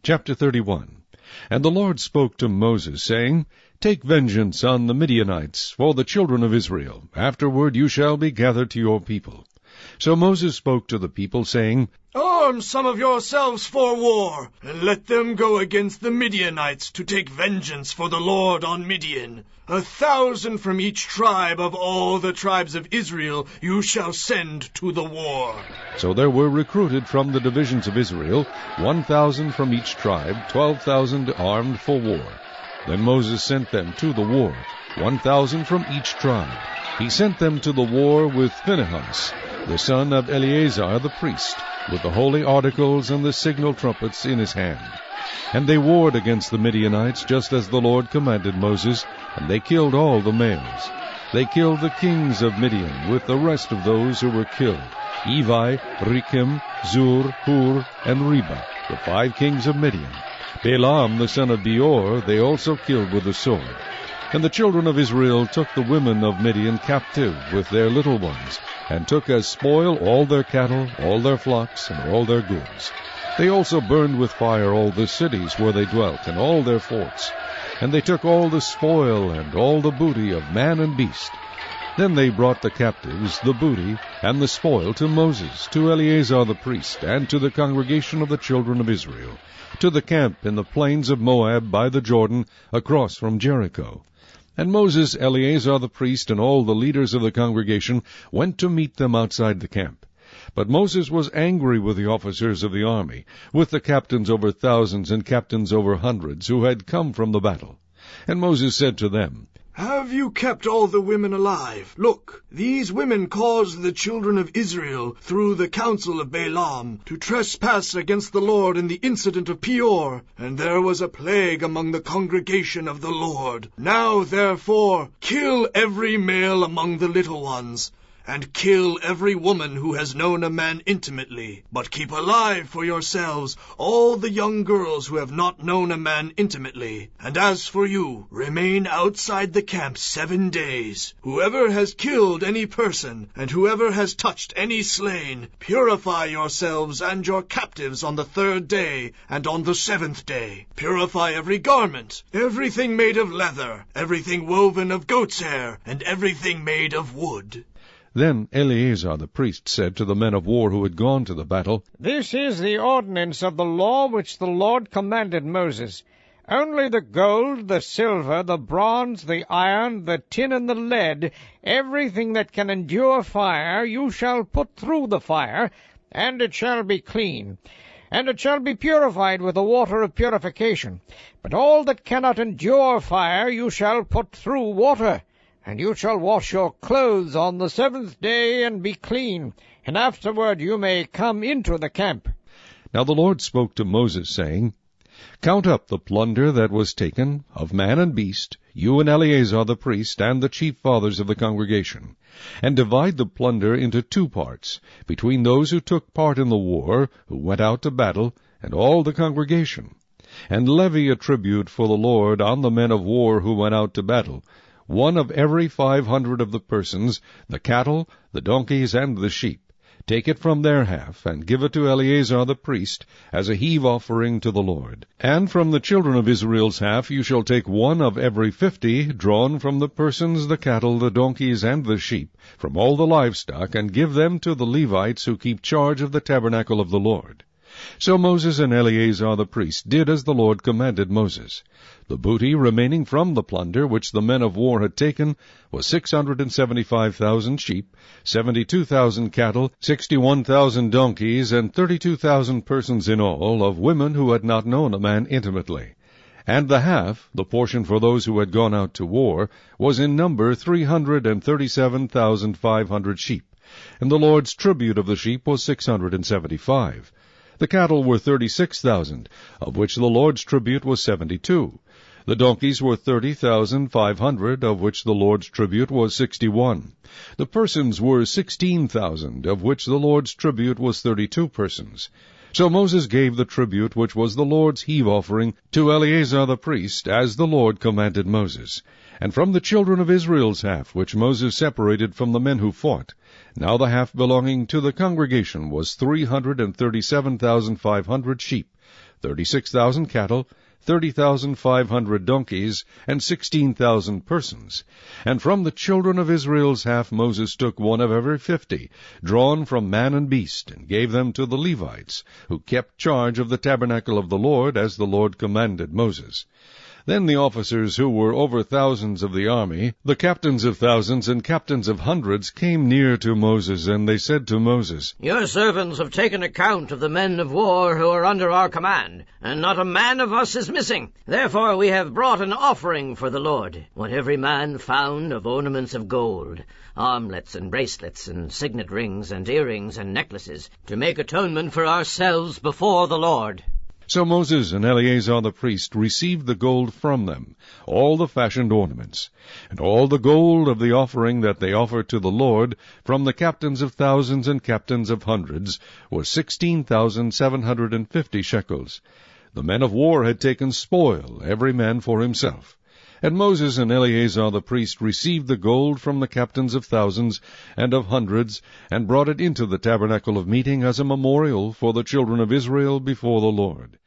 Chapter 31. And the Lord spoke to Moses, saying, Take vengeance on the Midianites for the children of Israel. Afterward you shall be gathered to your people. So Moses spoke to the people, saying, Arm some of yourselves for war, and let them go against the Midianites to take vengeance for the Lord on Midian. 1,000 from each tribe of all the tribes of Israel you shall send to the war. So there were recruited from the divisions of Israel 1,000 from each tribe, 12,000 armed for war. Then Moses sent them to the war, 1,000 from each tribe. He sent them to the war with Phinehas, the son of Eleazar the priest, with the holy articles and the signal trumpets in his hand. And they warred against the Midianites, just as the Lord commanded Moses, and they killed all the males. They killed the kings of Midian, with the rest of those who were killed, Evi, Rekem, Zur, Hur, and Reba, the 5 kings of Midian. Balaam the son of Beor they also killed with the sword. And the children of Israel took the women of Midian captive with their little ones, and took as spoil all their cattle, all their flocks, and all their goods. They also burned with fire all the cities where they dwelt, and all their forts. And they took all the spoil and all the booty of man and beast. Then they brought the captives, the booty, and the spoil to Moses, to Eleazar the priest, and to the congregation of the children of Israel, to the camp in the plains of Moab by the Jordan, across from Jericho. And Moses, Eleazar the priest, and all the leaders of the congregation went to meet them outside the camp. But Moses was angry with the officers of the army, with the captains over thousands and captains over hundreds, who had come from the battle. And Moses said to them, Have you kept all the women alive? Look, these women caused the children of Israel, through the counsel of Balaam, to trespass against the Lord in the incident of Peor, and there was a plague among the congregation of the Lord. Now, therefore, kill every male among the little ones, and kill every woman who has known a man intimately. But keep alive for yourselves all the young girls who have not known a man intimately. And as for you, remain outside the camp 7 days. Whoever has killed any person, and whoever has touched any slain, purify yourselves and your captives on the 3rd day, and on the 7th day. Purify every garment, everything made of leather, everything woven of goat's hair, and everything made of wood. Then Eleazar the priest said to the men of war who had gone to the battle, This is the ordinance of the law which the Lord commanded Moses. Only the gold, the silver, the bronze, the iron, the tin, and the lead, everything that can endure fire, you shall put through the fire, and it shall be clean. And it shall be purified with the water of purification. But all that cannot endure fire you shall put through water. And you shall wash your clothes on the 7th day, and be clean, and afterward you may come into the camp. Now the Lord spoke to Moses, saying, Count up the plunder that was taken, of man and beast, you and Eleazar the priest, and the chief fathers of the congregation, and divide the plunder into 2 parts, between those who took part in the war, who went out to battle, and all the congregation. And levy a tribute for the Lord on the men of war who went out to battle, 1 of every 500 of the persons, the cattle, the donkeys, and the sheep. Take it from their half, and give it to Eleazar the priest, as a heave offering to the Lord. And from the children of Israel's half you shall take 1 of every 50, drawn from the persons, the cattle, the donkeys, and the sheep, from all the livestock, and give them to the Levites who keep charge of the tabernacle of the Lord. So Moses and Eleazar the priest did as the Lord commanded Moses. The booty remaining from the plunder which the men of war had taken was 675,000 sheep, 72,000 cattle, 61,000 donkeys, and 32,000 persons in all, of women who had not known a man intimately. And the half, the portion for those who had gone out to war, was in number 337,500 sheep, and the Lord's tribute of the sheep was 675. The cattle were 36,000, of which the Lord's tribute was 72. The donkeys were 30,500, of which the Lord's tribute was 61. The persons were 16,000, of which the Lord's tribute was 32 persons. So Moses gave the tribute which was the Lord's heave offering to Eleazar the priest, as the Lord commanded Moses. And from the children of Israel's half, which Moses separated from the men who fought, now the half belonging to the congregation was 337,500 sheep, 36,000 cattle, 30,500 donkeys, and 16,000 persons. And from the children of Israel's half Moses took one of every 50, drawn from man and beast, and gave them to the Levites, who kept charge of the tabernacle of the Lord, as the Lord commanded Moses. Then the officers who were over thousands of the army, the captains of thousands and captains of hundreds, came near to Moses, and they said to Moses, Your servants have taken account of the men of war who are under our command, and not a man of us is missing. Therefore we have brought an offering for the Lord, what every man found of ornaments of gold, armlets and bracelets and signet rings and earrings and necklaces, to make atonement for ourselves before the Lord. So Moses and Eleazar the priest received the gold from them, all the fashioned ornaments, and all the gold of the offering that they offered to the Lord from the captains of thousands and captains of hundreds was 16,750 shekels. The men of war had taken spoil, every man for himself. And Moses and Eleazar the priest received the gold from the captains of thousands and of hundreds, and brought it into the tabernacle of meeting as a memorial for the children of Israel before the Lord.